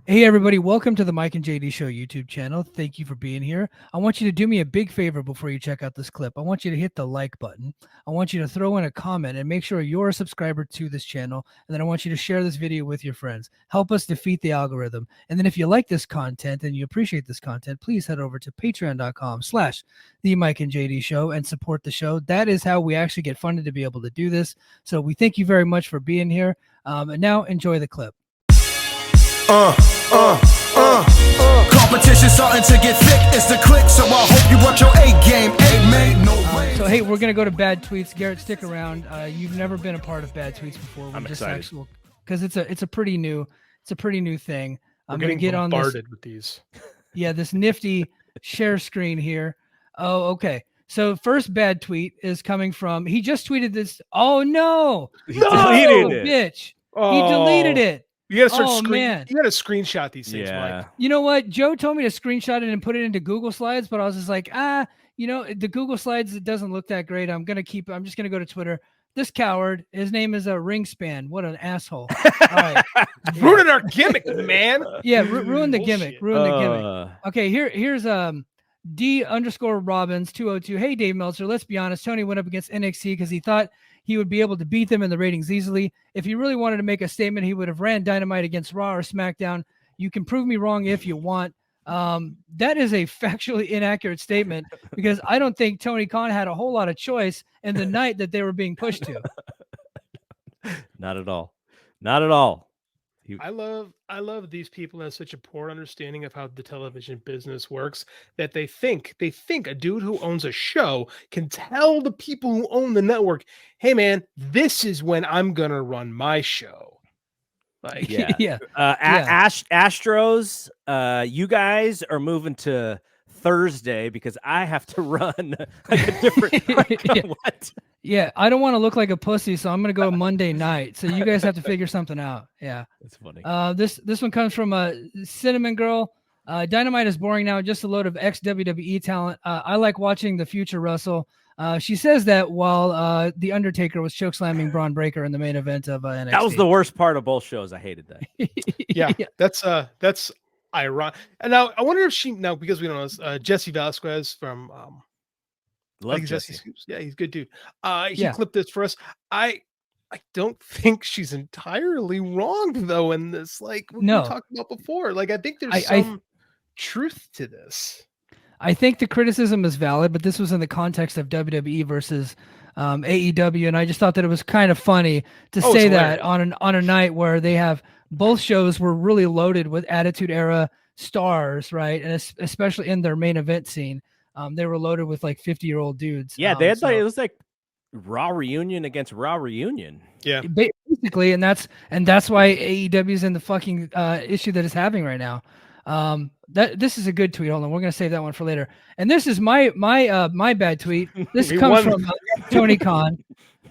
Hey everybody, welcome to the Mike and JD Show YouTube channel. Thank you for being here. I want you to do me a big favor before you check out this clip. I want you to hit the like button. I want you to throw in a comment and make sure you're a subscriber to this channel. And then I want you to share this video with your friends. Help us defeat the algorithm. And then if you like this content and you appreciate this content, please head over to patreon.com/ the Mike and JD Show and support the show. That is how we actually get funded to be able to do this. So we thank you very much for being here. And now enjoy the clip. Competition starting to get thick. It's the click, so I hope you watch your A game. Ain't made no way. So hey, we're gonna go to bad tweets. Garrett, stick around. You've never been a part of bad tweets before. I'm excited because it's a pretty new thing. I'm gonna getting get on bombarded with these. Yeah, this nifty share screen here. Oh, okay. So first bad tweet is coming from. He just tweeted this. Oh no! He deleted it. Bitch. He deleted it. You gotta start You gotta screenshot these things, Mike. You know what? Joe told me to screenshot it and put it into Google Slides, but I was just like, the Google Slides, it doesn't look that great. I'm just gonna go to Twitter. This coward, his name is a Ringspan. What an asshole! All right. Ruining our gimmick, man. Yeah, ruin the gimmick. Ruin the gimmick. Okay, here's D_Robbins 202. Hey Dave Meltzer, let's be honest. Tony went up against NXT because he thought he would be able to beat them in the ratings easily. If he really wanted to make a statement, he would have ran Dynamite against Raw or SmackDown. You can prove me wrong if you want. That is a factually inaccurate statement because I don't think Tony Khan had a whole lot of choice in the night that they were being pushed to. Not at all. Not at all. I love these people that have such a poor understanding of how the television business works that they think a dude who owns a show can tell the people who own the network, hey man, this is when I'm gonna run my show. Like Astros, you guys are moving to Thursday because I have to run like a different what? Yeah, I don't want to look like a pussy, so I'm gonna go Monday night. So you guys have to figure something out. Yeah, that's funny. This one comes from a Cinnamon Girl. Dynamite is boring now. Just a load of ex WWE talent. I like watching the future wrestle. She says that while the Undertaker was chokeslamming Braun Breaker in the main event of NXT. That was the worst part of both shows. I hated that. yeah, that's ironic. And now I wonder if because we don't know Jesse Vasquez from Jesse. Yeah, he's a good dude. He clipped this for us. I don't think she's entirely wrong though in this. Like we talked about before. Like I think there's some truth to this. I think the criticism is valid, but this was in the context of WWE versus AEW, and I just thought that it was kind of funny to say that on a night where they have both shows were really loaded with Attitude Era stars, right? And especially in their main event scene. They were loaded with like 50-year-old dudes. Yeah, they had it was like Raw reunion against Raw reunion. Yeah, basically, and that's why AEW is in the fucking issue that it's having right now. This is a good tweet. Hold on, we're gonna save that one for later. And this is my bad tweet. This comes from Tony Khan.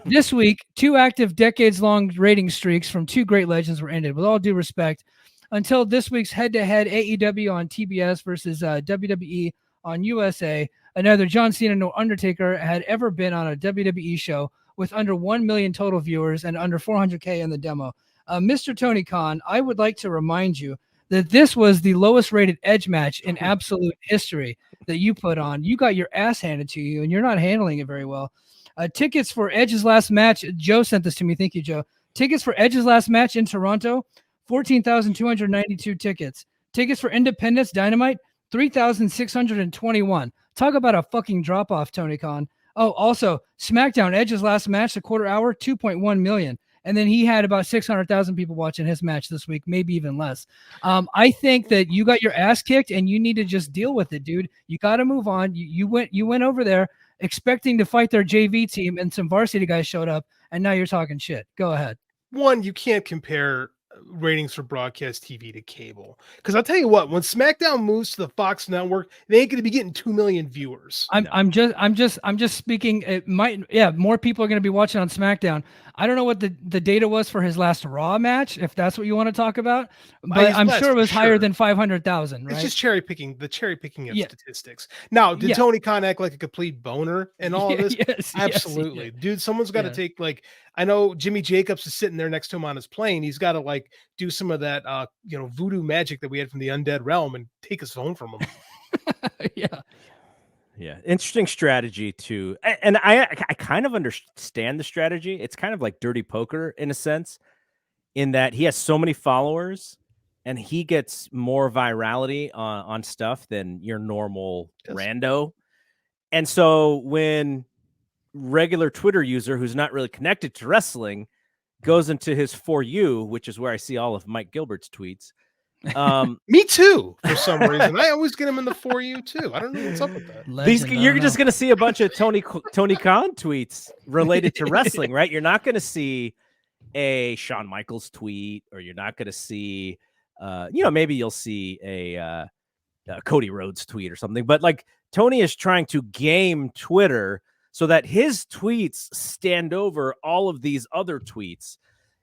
This week, 2 active decades-long rating streaks from 2 great legends were ended. With all due respect, until this week's head-to-head AEW on TBS versus WWE on USA, neither John Cena nor Undertaker had ever been on a WWE show with under 1 million total viewers and under 400K in the demo. Mr. Tony Khan, I would like to remind you that this was the lowest rated Edge match in absolute history that you put on. You got your ass handed to you, and you're not handling it very well. Tickets for Edge's last match, Joe sent this to me. Thank you, Joe. Tickets for Edge's last match in Toronto, 14,292 tickets. Tickets for Independence Dynamite, 3,621. Talk about a fucking drop-off, Tony Khan. Oh, also, SmackDown, Edge's last match, a quarter hour, 2.1 million. And then he had about 600,000 people watching his match this week, maybe even less. I think that you got your ass kicked and you need to just deal with it, dude. You got to move on. You went over there expecting to fight their JV team and some varsity guys showed up and now you're talking shit. Go ahead. One, you can't compare ratings for broadcast TV to cable. Because I'll tell you what, when SmackDown moves to the Fox network, they ain't going to be getting 2 million viewers. I'm just speaking. It might, more people are going to be watching on SmackDown. I don't know what the data was for his last Raw match, if that's what you want to talk about, but I'm sure it was higher than 500,000. Right? It's just cherry picking of statistics. Now, did Tony Khan act like a complete boner and all of this? Yes, absolutely, dude. Someone's got to take I know Jimmy Jacobs is sitting there next to him on his plane. He's got to like do some of that, voodoo magic that we had from the undead realm and take his phone from him. Yeah. Yeah, interesting strategy too, and I kind of understand the strategy. It's kind of like dirty poker in a sense, in that he has so many followers, and he gets more virality on stuff than your normal rando. And so when regular Twitter user who's not really connected to wrestling goes into his For You, which is where I see all of Mike Gilbert's tweets. Me too, for some reason. I always get him in the For You too. I don't know what's up with that. You're just going to see a bunch of Tony Khan tweets related to wrestling, right? You're not going to see a Shawn Michaels tweet, or you're not going to see, maybe you'll see a Cody Rhodes tweet or something. But like Tony is trying to game Twitter so that his tweets stand over all of these other tweets.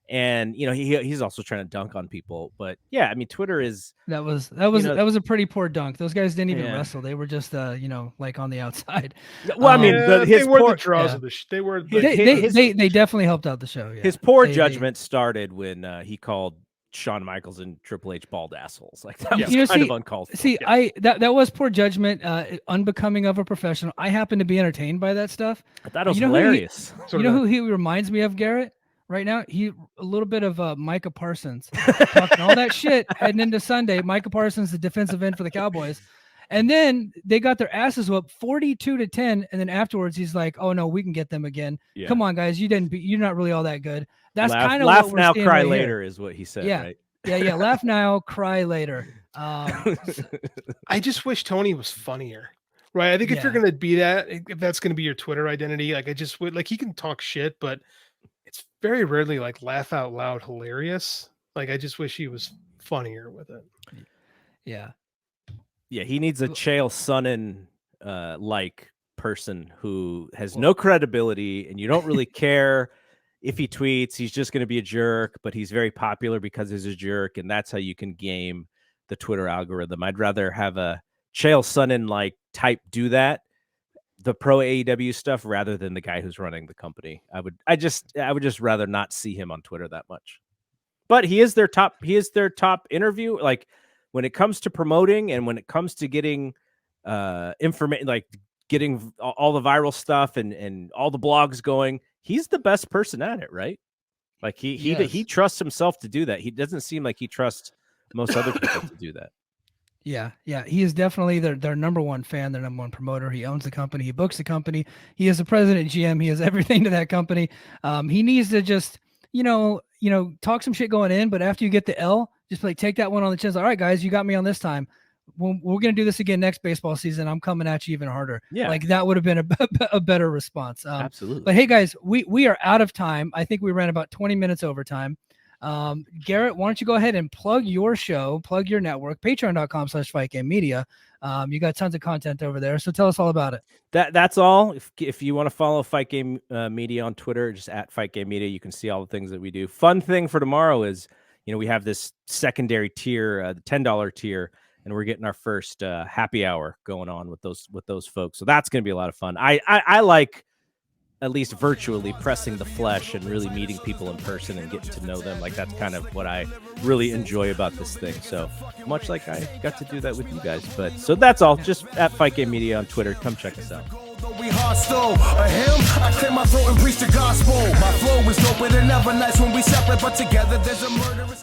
And he's also trying to dunk on people, but yeah, I mean, Twitter is that was a pretty poor dunk. Those guys didn't even wrestle; they were just like on the outside. Well, I mean, they were the draws of the they were. They definitely helped out the show. Yeah. His poor judgment started when he called Shawn Michaels and Triple H bald assholes. Like that was kind of uncalled for. See, that was poor judgment, unbecoming of a professional. I happen to be entertained by that stuff. I thought it was hilarious. Who he reminds me of, Garrett? Right now, a little bit of Micah Parsons talking all that shit heading into Sunday. Micah Parsons, the defensive end for the Cowboys, and then they got their asses whooped 42-10, and then afterwards he's like, "Oh no, we can get them again. Yeah. Come on, guys, you're not really all that good." That's kind of laugh what we're now, seeing cry right later here. Is what he said. Yeah, right? yeah. Laugh now, cry later. I just wish Tony was funnier. Right. I think if you're gonna be that, if that's gonna be your Twitter identity, like I just would like he can talk shit, but it's very rarely like laugh out loud hilarious. Like I just wish he was funnier with it. Yeah. Yeah, he needs a Chael Sonnen like person who has no credibility, and you don't really care if he tweets. He's just going to be a jerk, but he's very popular because he's a jerk, and that's how you can game the Twitter algorithm. I'd rather have a Chael Sonnen like type do that, the pro AEW stuff, rather than the guy who's running the company. I would just rather not see him on Twitter that much. But he is their top interview. Like when it comes to promoting and when it comes to getting information, like getting all the viral stuff and all the blogs going, he's the best person at it, right? Like he trusts himself to do that. He doesn't seem like he trusts most other people to do that. Yeah. He is definitely their number one fan, their number one promoter. He owns the company. He books the company. He is the president, GM. He has everything to that company. He needs to just, talk some shit going in, but after you get the L, just like take that one on the chin. All right, guys, you got me on this time. We're going to do this again next baseball season. I'm coming at you even harder. Yeah. Like that would have been a better response. Absolutely. But hey, guys, we are out of time. I think we ran about 20 minutes over time. Garrett, why don't you go ahead and plug your show, plug your network, patreon.com/FightGameMedia. You got tons of content over there. So tell us all about it. That's all. If you want to follow Fight Game Media on Twitter, just at Fight Game Media, you can see all the things that we do. Fun thing for tomorrow is, we have this secondary tier, the $10 tier, and we're getting our first happy hour going on with those folks. So that's going to be a lot of fun. I like, at least virtually, pressing the flesh and really meeting people in person and getting to know them. Like that's kind of what I really enjoy about this thing. So much like I got to do that with you guys. But so that's all. Just at Fight Game Media on Twitter. Come check us out. We hostile, a hymn, I clear my throat and preach the gospel. My flow is doper than ever, nice when we separate, but together there's a murderous